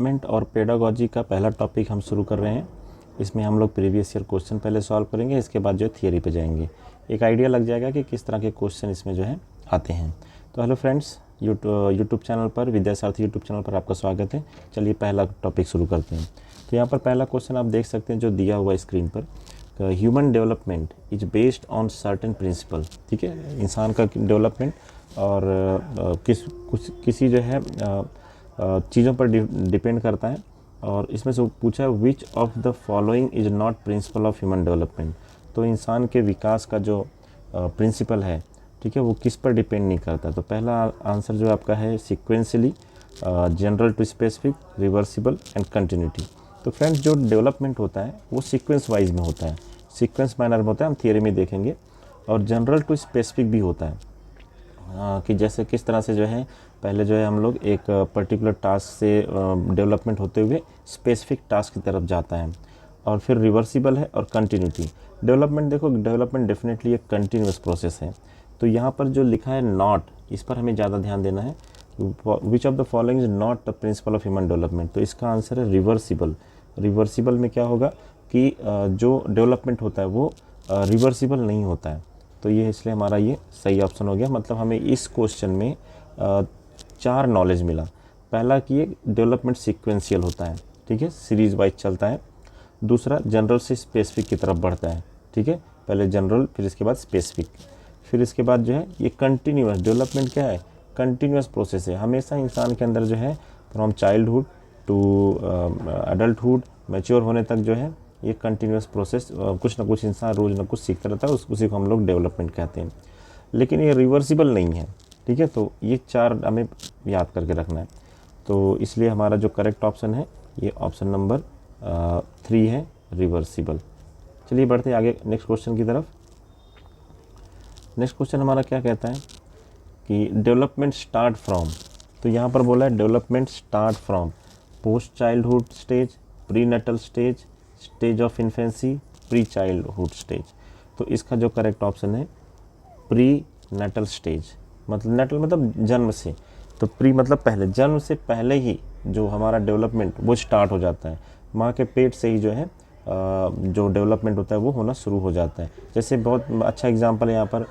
Development और pedagogy का पहला टॉपिक हम शुरू कर रहे हैं। इसमें हम लोग प्रीवियस ईयर क्वेश्चन पहले सॉल्व करेंगे, इसके बाद जो है थियरी पे जाएंगे। एक आइडिया लग जाएगा कि किस तरह के क्वेश्चन इसमें जो है आते हैं। तो हेलो फ्रेंड्स, यूट्यूब चैनल पर, विद्यासारथी यूट्यूब चैनल पर आपका स्वागत है। चलिए पहला टॉपिक शुरू करते हैं। तो यहाँ पर पहला क्वेश्चन आप देख सकते हैं जो दिया हुआ स्क्रीन पर, human development is based on certain principle. ठीक है, इंसान का डेवलपमेंट और किसी जो है चीज़ों पर डिपेंड करता है। और इसमें से पूछा है which of the following is not principle of human development. तो इंसान के विकास का जो प्रिंसिपल है, ठीक है, वो किस पर डिपेंड नहीं करता। तो पहला आंसर जो आपका है sequentially, general to specific, reversible and continuity. तो फ्रेंड्स, जो डेवलपमेंट होता है वो सीक्वेंस वाइज में होता है, सीक्वेंस मैनर में होता है, हम थियरी में देखेंगे। और जनरल टू स्पेसिफिक भी होता है, कि जैसे किस तरह से जो है पहले जो है हम लोग एक पर्टिकुलर टास्क से डेवलपमेंट होते हुए स्पेसिफिक टास्क की तरफ जाता है। और फिर रिवर्सिबल है और कंटिन्यूटी। डेवलपमेंट देखो, डेवलपमेंट डेफिनेटली एक कंटिन्यूस प्रोसेस है। तो यहाँ पर जो लिखा है नॉट, इस पर हमें ज़्यादा ध्यान देना है। Which of the following is not the principle of human development. तो इसका आंसर है रिवर्सिबल। रिवर्सिबल में क्या होगा कि जो डेवलपमेंट होता है वो रिवर्सिबल नहीं होता है। तो ये इसलिए हमारा ये सही ऑप्शन हो गया। मतलब हमें इस क्वेश्चन में 4 नॉलेज मिला। पहला कि ये डेवलपमेंट सीक्वेंशियल होता है, ठीक है, सीरीज वाइज चलता है। दूसरा, जनरल से स्पेसिफिक की तरफ बढ़ता है, ठीक है, पहले जनरल फिर इसके बाद स्पेसिफिक। फिर इसके बाद जो है ये कंटिन्यूअस, डेवलपमेंट क्या है, कंटिन्यूअस प्रोसेस है। हमेशा इंसान के अंदर जो है from childhood to adulthood, mature होने तक जो है ये कंटिन्यूअस प्रोसेस, कुछ ना कुछ इंसान रोज़ ना कुछ सीखता रहता है, उसी को हम लोग डेवलपमेंट कहते हैं। लेकिन ये रिवर्सिबल नहीं है, ठीक है। तो ये 4 हमें याद करके रखना है। तो इसलिए हमारा जो करेक्ट ऑप्शन है ये ऑप्शन नंबर 3 है, रिवर्सिबल। चलिए बढ़ते हैं आगे नेक्स्ट क्वेश्चन की तरफ। नेक्स्ट क्वेश्चन हमारा क्या कहता है कि डेवलपमेंट स्टार्ट फ्रॉम। तो यहाँ पर बोला है development start from post childhood stage, pre Nuttall stage, stage of infancy, pre childhood stage. तो इसका जो करेक्ट ऑप्शन है प्री नटल स्टेज। मतलब नटल मतलब जन्म से, तो प्री मतलब पहले, जन्म से पहले ही जो हमारा डेवलपमेंट वो स्टार्ट हो जाता है। माँ के पेट से ही जो है जो डेवलपमेंट होता है वो होना शुरू हो जाता है। जैसे बहुत अच्छा एग्जांपल है यहाँ पर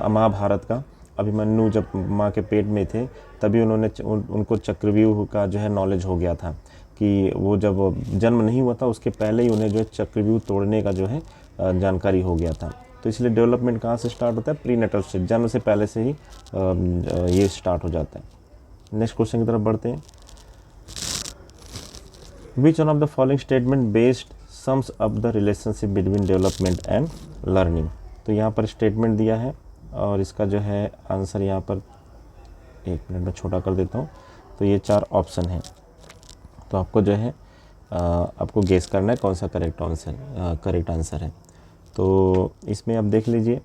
महाभारत का। अभिमन्यु जब माँ के पेट में थे तभी उनको चक्रव्यूह का जो है नॉलेज हो गया था, कि वो जब जन्म नहीं हुआ था उसके पहले ही उन्हें जो है चक्रव्यूह तोड़ने का जो है जानकारी हो गया था। तो इसलिए डेवलपमेंट कहाँ से स्टार्ट होता है, प्री नटल स्टेज, जन्म से पहले से ही ये स्टार्ट हो जाता है। नेक्स्ट क्वेश्चन की तरफ बढ़ते हैं। Which one of the following statement based sums up the relationship between development and learning. तो यहाँ पर स्टेटमेंट दिया है और इसका जो है आंसर यहाँ पर 1 मिनट में छोटा कर देता हूँ। तो ये 4 ऑप्शन हैं, तो आपको जो है आपको गेस करना है कौन सा करेक्ट आंसर है। तो इसमें आप देख लीजिए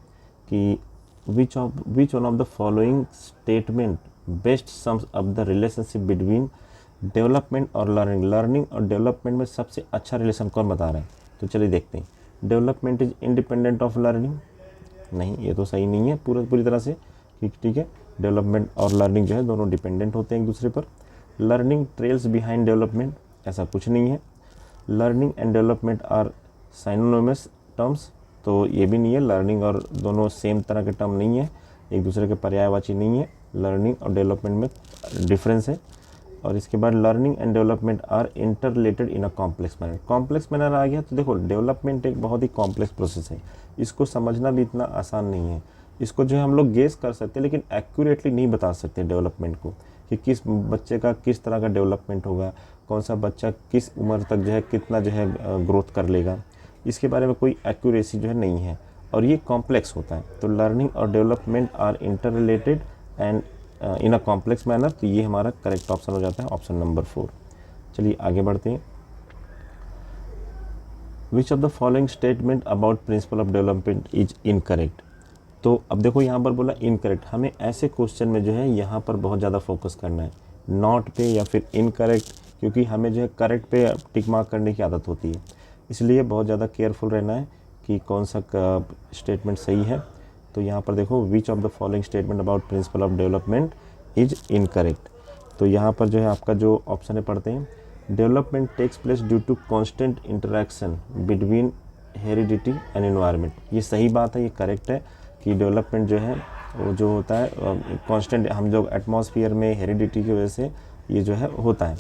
कि which one of the following statement best sums up the relationship between development और लर्निंग और डेवलपमेंट में सबसे अच्छा रिलेशन कौन बता रहा है। तो चलिए देखते हैं। Development is independent of learning, नहीं, ये तो सही नहीं है पूरी तरह से, ठीक है। डेवलपमेंट और लर्निंग जो है दोनों डिपेंडेंट होते हैं एक दूसरे पर। लर्निंग ट्रेल्स बिहाइंड डेवलपमेंट, ऐसा कुछ नहीं है। Learning and development are synonymous terms, तो ये भी नहीं है। लर्निंग और दोनों सेम तरह के टर्म नहीं है, एक दूसरे के पर्यायवाची नहीं है। लर्निंग और डेवलपमेंट में डिफरेंस है। और इसके बाद learning and development are inter related in a complex manner. Complex manner आ गया तो देखो, डेवलपमेंट एक बहुत ही कॉम्प्लेक्स प्रोसेस है, इसको समझना भी इतना आसान नहीं है। इसको जो है हम लोग गेस कर सकते हैं लेकिन एक्यूरेटली नहीं बता सकते डेवलपमेंट को, कि किस बच्चे का किस तरह का डेवलपमेंट होगा, कौन सा बच्चा किस उम्र तक जो है कितना जो है ग्रोथ कर लेगा, इसके बारे में कोई एक्यूरेसी जो है नहीं है, और ये कॉम्प्लेक्स होता है। तो लर्निंग और development are inter related and in a complex manner. तो ये हमारा करेक्ट ऑप्शन हो जाता है ऑप्शन नंबर 4। चलिए आगे बढ़ते हैं। विच of the following statement about principle of development is incorrect. तो अब देखो यहाँ पर बोला इनकरेक्ट। हमें ऐसे क्वेश्चन में जो है यहाँ पर बहुत ज़्यादा फोकस करना है, नॉट पे या फिर इनकरेक्ट, क्योंकि हमें जो है करेक्ट पे टिक मार्क करने की आदत होती है। इसलिए बहुत ज़्यादा केयरफुल रहना है कि कौन सा स्टेटमेंट सही है। तो यहाँ पर देखो, विच of the following statement about principle of development is incorrect. तो यहाँ पर जो है आपका जो ऑप्शन है पढ़ते हैं, development takes place due to constant interaction between heredity and environment. ये सही बात है, ये करेक्ट है कि डेवलपमेंट जो है वो जो होता है कांस्टेंट, हम जो एटमॉस्फेयर में हेरिडिटी की वजह से ये जो है होता है।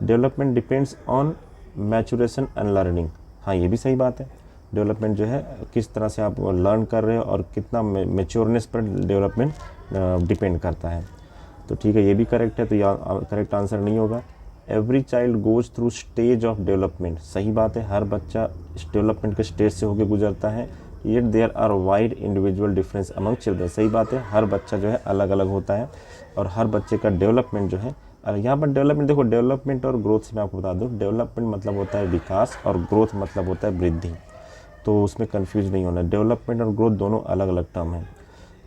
Development depends on maturation and learning. हाँ, ये भी सही बात है। डेवलपमेंट जो है किस तरह से आप लर्न कर रहे हो और कितना मेच्योरनेस पर डेवलपमेंट डिपेंड करता है। तो ठीक है, ये भी करेक्ट है, तो ये करेक्ट आंसर नहीं होगा। Every child goes through stage of development. सही बात है, हर बच्चा इस डेवलपमेंट के स्टेज से होकर गुजरता है। Yet there are wide individual difference among children. सही बात है, हर बच्चा जो है अलग अलग होता है और हर बच्चे का डेवलपमेंट जो है, और यहाँ पर डेवलपमेंट देखो, डेवलपमेंट और ग्रोथ से मैं आपको बता दूँ, डेवलपमेंट मतलब होता है विकास और ग्रोथ मतलब होता है वृद्धि, तो उसमें कन्फ्यूज नहीं होना। डेवलपमेंट और ग्रोथ दोनों अलग अलग टर्म हैं।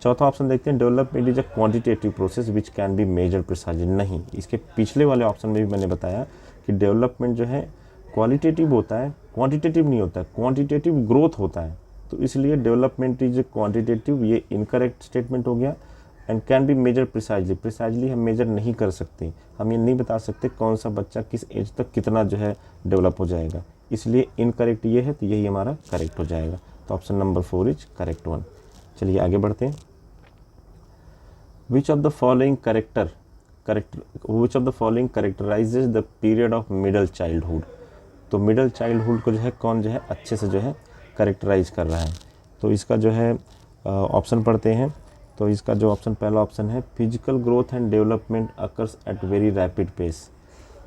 चौथा ऑप्शन देखते हैं, development is a quantitative process which can be measure precisely. नहीं, इसके पिछले वाले ऑप्शन में भी मैंने बताया कि डेवलपमेंट जो है क्वालिटेटिव होता है, क्वांटिटेटिव नहीं होता है, क्वांटिटेटिव ग्रोथ होता है। तो इसलिए डेवलपमेंट इज क्वांटिटेटिव, ये इनकरेक्ट स्टेटमेंट हो गया। And can be measure precisely, precisely हम मेजर नहीं कर सकते, हम ये नहीं बता सकते कौन सा बच्चा किस एज तक कितना जो है डेवलप हो जाएगा, इसलिए इनकरेक्ट ये है, तो यही हमारा करेक्ट हो जाएगा। तो option number 4 is correct one. चलिए आगे बढ़ते हैं। Which of the following characterizes the period of middle childhood? तो मिडल चाइल्डहुड को जो है कौन जो है अच्छे से जो है करेक्टराइज कर रहा है। तो इसका जो है ऑप्शन पढ़ते हैं। तो इसका जो ऑप्शन, पहला ऑप्शन है, physical growth and development occurs at very rapid pace.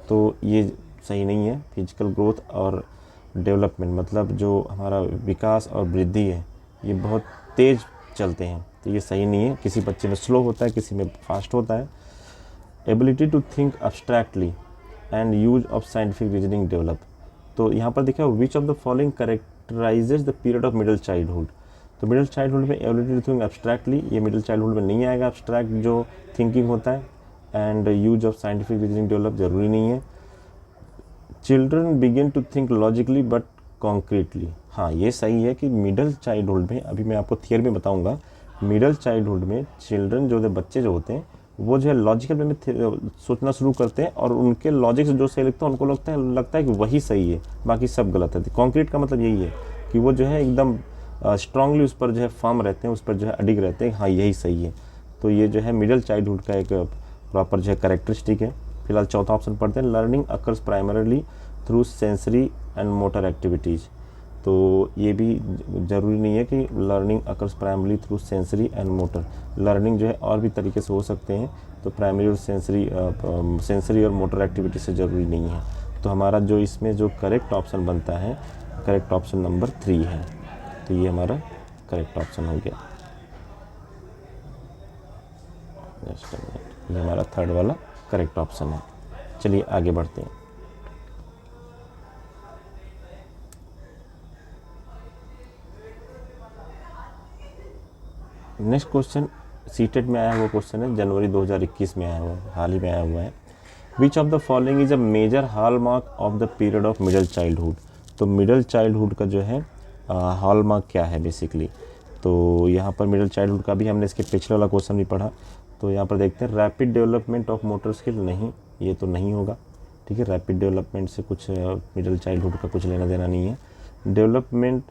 तो ये सही नहीं है। फिजिकल ग्रोथ और डेवलपमेंट मतलब जो हमारा विकास और वृद्धि है, ये बहुत तेज़ चलते हैं, तो ये सही नहीं है। किसी बच्चे में स्लो होता है, किसी में फास्ट होता है। Ability to think abstractly and use of scientific reasoning develop. तो यहाँ पर देखिए, which of the following characterises the period of middle childhood. तो मिडिल चाइल्डहुड में एबिलिटी टू थिंक अब्स्ट्रैक्टली, ये मिडिल चाइल्डहुड में नहीं आएगा, अब्स्ट्रैक्ट जो थिंकिंग होता है। And use of scientific reasoning develop जरूरी नहीं है। Children begin to think logically but concretely. हाँ, ये सही है कि मिडिल चाइल्डहुड में, अभी मैं आपको थियरी में बताऊंगा, मिडिल चाइल्डहुड में चिल्ड्रन जो बच्चे जो होते हैं वो जो है लॉजिकल वे में सोचना शुरू करते हैं और उनके लॉजिक से जो सही लगता है उनको लगता है कि वही सही है, बाकी सब गलत है। कॉन्क्रीट का मतलब यही है कि वो जो है एकदम स्ट्रांगली उस पर जो है फर्म रहते हैं, उस पर जो है अडिग रहते हैं, हाँ यही सही है। तो ये जो है मिडिल चाइल्डहुड का एक प्रॉपर जो है करेक्टरिस्टिक है। फिलहाल चौथा ऑप्शन पढ़ते हैं, learning occurs primarily through sensory and motor activities. तो ये भी ज़रूरी नहीं है कि learning occurs primarily through sensory and motor. Learning जो है और भी तरीके से हो सकते हैं, तो प्राइमरी और सेंसरी और मोटर एक्टिविटी से ज़रूरी नहीं है। तो हमारा जो इसमें जो करेक्ट ऑप्शन बनता है, करेक्ट ऑप्शन नंबर 3 है। तो ये हमारा करेक्ट ऑप्शन हो गया। ये हमारा थर्ड वाला करेक्ट ऑप्शन है। चलिए आगे बढ़ते हैं। नेक्स्ट क्वेश्चन सीटेट में आया हुआ क्वेश्चन है, जनवरी 2021 में आया हुआ है, हाल ही में आया हुआ है। Which of the following is a major hallmark of the period of middle childhood. तो मिडिल चाइल्डहुड का जो है हॉलमार्क क्या है बेसिकली। तो यहाँ पर मिडिल चाइल्डहुड का भी हमने इसके पिछले वाला क्वेश्चन भी पढ़ा। तो यहाँ पर देखते हैं, rapid development of motor skill. नहीं, ये तो नहीं होगा। ठीक है, रैपिड डेवलपमेंट से कुछ मिडिल चाइल्डहुड का कुछ लेना देना नहीं है। Development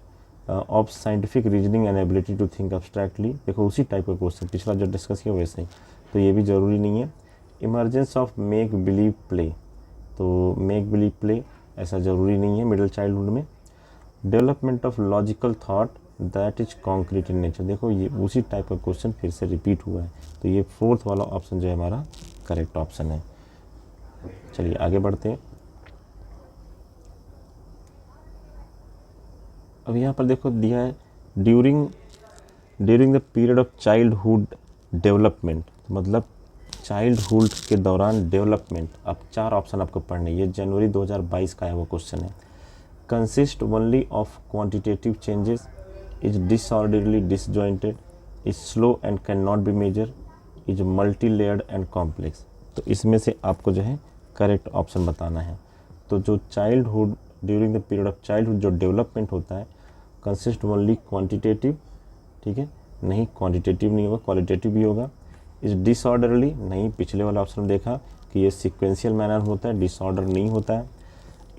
of scientific reasoning and ability to think abstractly, देखो उसी टाइप का क्वेश्चन पिछला जो डिस्कस किया वैसे ही, तो ये भी ज़रूरी नहीं है। Emergence of make believe play, तो मेक बिलीव प्ले ऐसा ज़रूरी नहीं है मिडिल चाइल्डहुड में। Development of logical thought that is concrete in nature, देखो ये उसी टाइप का क्वेश्चन फिर से रिपीट हुआ है। तो ये फोर्थ वाला ऑप्शन जो है हमारा करेक्ट ऑप्शन है। चलिए आगे बढ़ते हैं। अब यहाँ पर देखो दिया है, during the period of childhood development, मतलब चाइल्डहुड के दौरान डेवलपमेंट। अब 4 ऑप्शन आपको पढ़ने, ये जनवरी 2022 का है वो क्वेश्चन है। Consist only of quantitative changes, is disorderly disjointed, is slow and can not be measure, is multilayered and complex. तो इसमें से आपको जो है करेक्ट ऑप्शन बताना है। तो जो childhood, during the period of childhood जो डेवलपमेंट होता है, कंसिस्ट ओनली क्वांटिटेटिव, ठीक है, नहीं क्वांटिटेटिव नहीं होगा, क्वालिटेटिव भी होगा। इज डिसऑर्डरली, नहीं, पिछले वाला ऑप्शन देखा कि ये सीक्वेंशियल मैनर होता है, डिसऑर्डर नहीं होता है।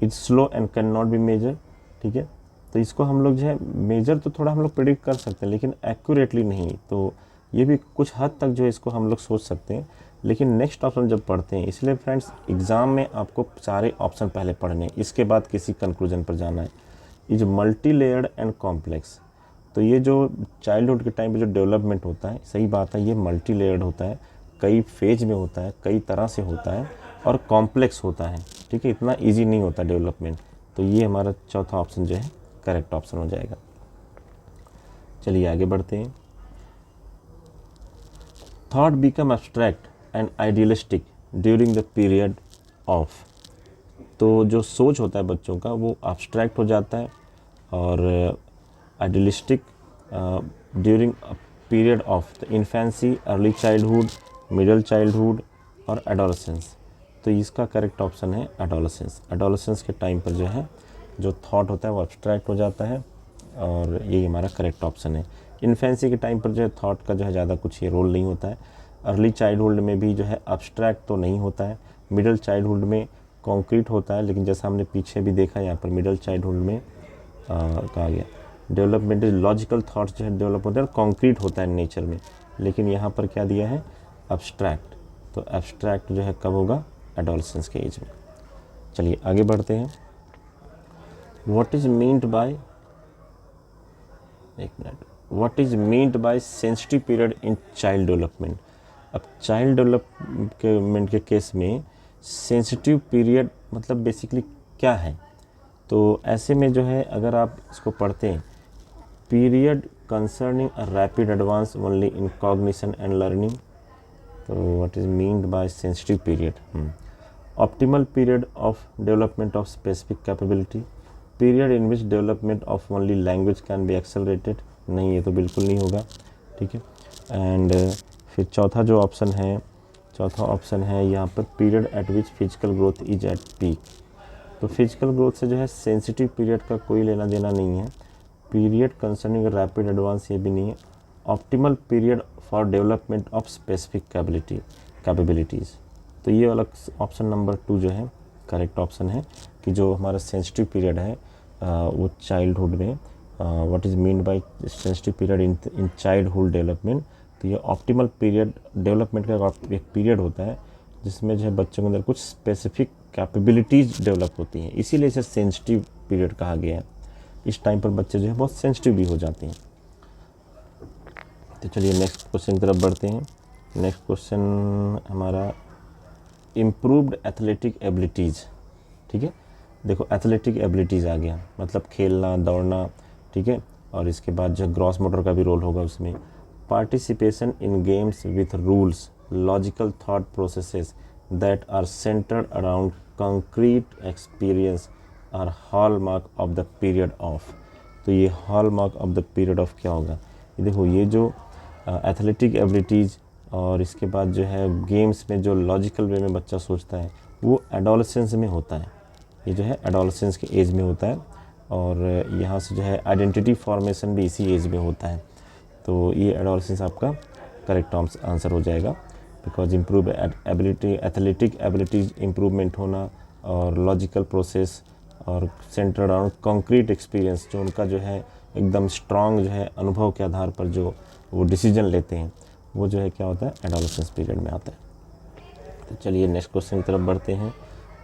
It's slow and can not be major, ठीक है। तो इसको हम लोग जो है मेजर तो थोड़ा हम लोग प्रेडिक्ट कर सकते हैं लेकिन एक्यूरेटली नहीं, तो ये भी कुछ हद तक जो है इसको हम लोग सोच सकते हैं। लेकिन नेक्स्ट ऑप्शन जब पढ़ते हैं, इसलिए फ्रेंड्स एग्ज़ाम में आपको सारे ऑप्शन पहले पढ़ने हैं, इसके बाद किसी कंक्लूजन पर जाना है। Is multilayered and complex, तो ये जो चाइल्डहुड के टाइम पे जो डेवलपमेंट होता है, सही बात है, ये मल्टी लेयर्ड होता है, कई फेज में होता है, कई तरह से होता है और कॉम्प्लेक्स होता है, ठीक है, इतना ईजी नहीं होता डेवलपमेंट। तो ये हमारा चौथा ऑप्शन जो है करेक्ट ऑप्शन हो जाएगा। चलिए आगे बढ़ते हैं। Thought become abstract and idealistic during the period of, तो जो सोच होता है बच्चों का वो एब्स्ट्रैक्ट हो जाता है और idealistic during period of the infancy, early childhood, middle childhood और एडोलसेंस। तो इसका करेक्ट ऑप्शन है एडोलसेंस। एडोलसेंस के टाइम पर जो है जो थॉट होता है वो एब्स्ट्रैक्ट हो जाता है और यही हमारा करेक्ट ऑप्शन है। इन्फेंसी के टाइम पर जो है थॉट का जो है ज़्यादा कुछ ये रोल नहीं होता है। अर्ली चाइल्डहुड में भी जो है एब्स्ट्रैक्ट तो नहीं होता है। मिडल चाइल्डहुड में कॉन्क्रीट होता है, लेकिन जैसा हमने पीछे भी देखा यहाँ पर मिडल चाइल्डहुड में कहा गया डेवलपमेंट लॉजिकल थॉट्स जो है डेवलप होते हैं, कॉन्क्रीट होता है नेचर में, लेकिन यहाँ पर क्या दिया है एब्स्ट्रैक्ट। तो एब्स्ट्रैक्ट जो है कब होगा, एडोलसेंस के एज में। चलिए आगे बढ़ते हैं। व्हाट इज मीन्ड बाय, एक minute, what is meant by sensitive period in child development. अब चाइल्ड डेवलपमेंट के केस में सेंसिटिव पीरियड मतलब बेसिकली क्या है, तो ऐसे में जो है अगर आप इसको पढ़ते हैं, period concerning a rapid advance only in cognition and learning, तो what is meant by sensitive period, optimal period of development of specific capability, period in which development of only language can be accelerated, नहीं ये तो बिल्कुल नहीं होगा, ठीक है। And फिर चौथा जो ऑप्शन है, चौथा ऑप्शन है यहाँ पर period eight which physical growth is at peak. तो फिजिकल ग्रोथ से जो है सेंसिटिव पीरियड का कोई लेना देना नहीं है। पीरियड कंसर्निंग रैपिड एडवांस ये भी नहीं है। Optimal period for development of specific capabilities, तो ये वाला ऑप्शन नंबर 2 जो है करेक्ट ऑप्शन है कि जो हमारा सेंसिटिव पीरियड है वो चाइल्डहुड में, what is meant by sensitive period in childhood development, तो ये ऑप्टिमल पीरियड डेवलपमेंट का एक पीरियड होता है जिसमें जो है बच्चों के अंदर कुछ स्पेसिफिक कैपेबिलिटीज़ डेवलप होती हैं, इसीलिए इसे सेंसिटिव पीरियड कहा गया है। इस टाइम पर बच्चे जो है बहुत सेंसिटिव भी हो जाते हैं। तो चलिए नेक्स्ट क्वेश्चन की तरफ बढ़ते हैं। नेक्स्ट क्वेश्चन हमारा इम्प्रूव्ड एथलेटिक एबिलिटीज़, ठीक है। देखो एथलेटिक एबिलिटीज़ आ गया, मतलब खेलना दौड़ना, ठीक है, और इसके बाद जो ग्रॉस मोटर का भी रोल होगा उसमें। Participation in games with rules, logical thought processes that are centered around concrete experience are hallmark of the period of. तो ये hallmark of the period of क्या होगा, ये देखो ये जो एथलेटिक एबिलिटीज़ और इसके बाद जो है गेम्स में जो लॉजिकल वे में बच्चा सोचता है वो एडोलसेंस में होता है, ये जो है एडोलसेंस के एज में होता है और यहाँ से जो है आइडेंटिटी फॉर्मेशन भी इसी एज में होता है। तो ये एडोलसेंस आपका करेक्ट आंसर हो जाएगा, because improve ability, athletic abilities improvement होना और लॉजिकल प्रोसेस और सेंटर अराउंड कॉन्क्रीट एक्सपीरियंस, जो उनका जो है एकदम स्ट्रॉन्ग जो है अनुभव के आधार पर जो वो डिसीजन लेते हैं, वो जो है क्या होता है एडोलसेंस पीरियड में आता है। तो चलिए नेक्स्ट क्वेश्चन की तरफ बढ़ते हैं।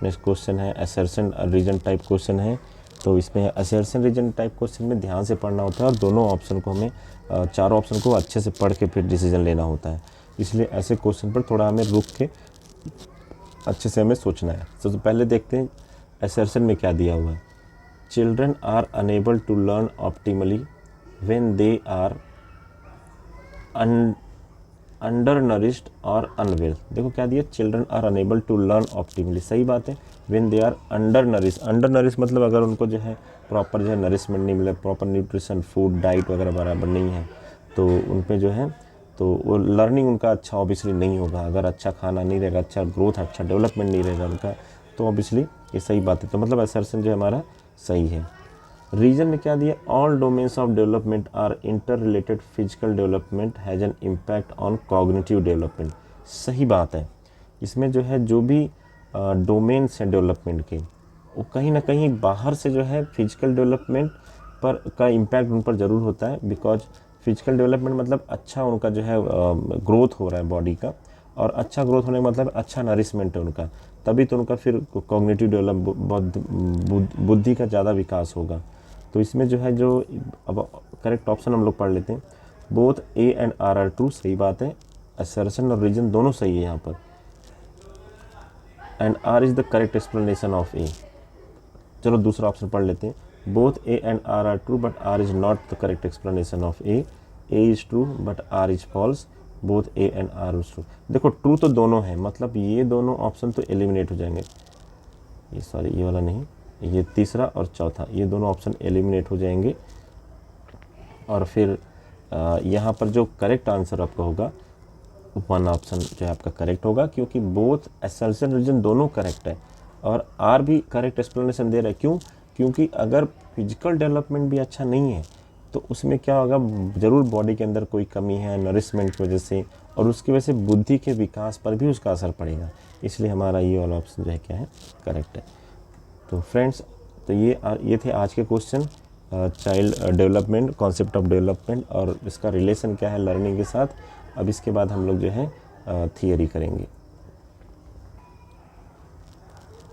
नेक्स्ट क्वेश्चन है असर्शन रीजन टाइप क्वेश्चन है। तो इसमें असर्शन रीजन टाइप क्वेश्चन में ध्यान से पढ़ना होता है और दोनों ऑप्शन को हमें चारों ऑप्शन को अच्छे से पढ़ के फिर डिसीजन लेना होता है, इसलिए ऐसे क्वेश्चन पर थोड़ा हमें रुक के अच्छे से हमें सोचना है। तो पहले देखते हैं असर्शन में क्या दिया हुआ है। Children are unable to learn optimally when they are undernourished और अनवेल। देखो क्या दिया, children are unable to learn optimally, सही बात है। When they are undernourish मतलब अगर उनको जो है प्रॉपर जो है नरिशमेंट नहीं मिले, प्रॉपर न्यूट्रिशन फूड डाइट वगैरह बराबर नहीं है, तो उन पे जो है तो वो लर्निंग उनका अच्छा ऑब्वियसली नहीं होगा। अगर अच्छा खाना नहीं रहेगा, अच्छा ग्रोथ, अच्छा डेवलपमेंट नहीं रहेगा उनका, तो ऑब्वियसली ये सही बात है। तो मतलब असर्शन जो हमारा सही है। रीजन में क्या दिया, all domains of development are inter related, physical development has an impact on cognitive development, सही बात है। इसमें जो है जो भी डोमेन्स हैं डेवलपमेंट के, वो कहीं ना कहीं बाहर से जो है फिजिकल डेवलपमेंट पर का इम्पैक्ट उन पर ज़रूर होता है, बिकॉज फिजिकल डेवलपमेंट मतलब अच्छा उनका जो है ग्रोथ हो रहा है बॉडी का, और अच्छा ग्रोथ होने का मतलब अच्छा नरिशमेंट है उनका, तभी तो उनका फिर कॉग्निटिव डेवलप बुद्धि का ज़्यादा विकास होगा। तो इसमें जो है जो अब करेक्ट ऑप्शन हम लोग पढ़ लेते हैं, both A and R are true, सही बात है, असर्शन और रीजन दोनों सही है यहाँ पर, and R is the correct explanation of A. चलो दूसरा ऑप्शन पढ़ लेते हैं, both A and R are true but R is not the correct explanation of A is true but R is false, both A and R is true. देखो true तो दोनों है, मतलब ये दोनों ऑप्शन तो एलिमिनेट हो जाएंगे, ये सॉरी ये वाला नहीं, ये तीसरा और चौथा, ये दोनों ऑप्शन एलिमिनेट हो जाएंगे। और फिर यहाँ पर जो करेक्ट आंसर आपका होगा, वन ऑप्शन जो है आपका करेक्ट होगा, क्योंकि बोथ असर्शन रीजन दोनों करेक्ट है और आर भी करेक्ट एक्सप्लेनेशन दे रहा है। क्यों? क्योंकि अगर फिजिकल डेवलपमेंट भी अच्छा नहीं है तो उसमें क्या होगा, ज़रूर बॉडी के अंदर कोई कमी है नरिशमेंट की वजह से, और उसकी वजह से बुद्धि के विकास पर भी उसका असर पड़ेगा। इसलिए हमारा ये वाला ऑप्शन जो है क्या है, करेक्ट है। तो फ्रेंड्स, तो ये थे आज के question, child development, concept of development और इसका रिलेशन क्या है लर्निंग के साथ। अब इसके बाद हम लोग जो है थियरी करेंगे।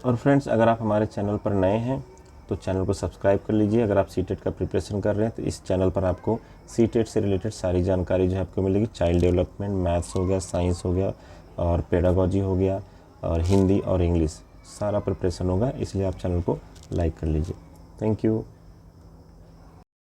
और फ्रेंड्स, अगर आप हमारे चैनल पर नए हैं तो चैनल को सब्सक्राइब कर लीजिए। अगर आप सीटेट का प्रिपरेशन कर रहे हैं तो इस चैनल पर आपको सीटेट से रिलेटेड सारी जानकारी जो है आपको मिलेगी। चाइल्ड डेवलपमेंट, मैथ्स हो गया, साइंस हो गया और पेडागोजी हो गया और हिंदी और इंग्लिश, सारा प्रिपरेशन होगा। इसलिए आप चैनल को लाइक कर लीजिए। Thank you.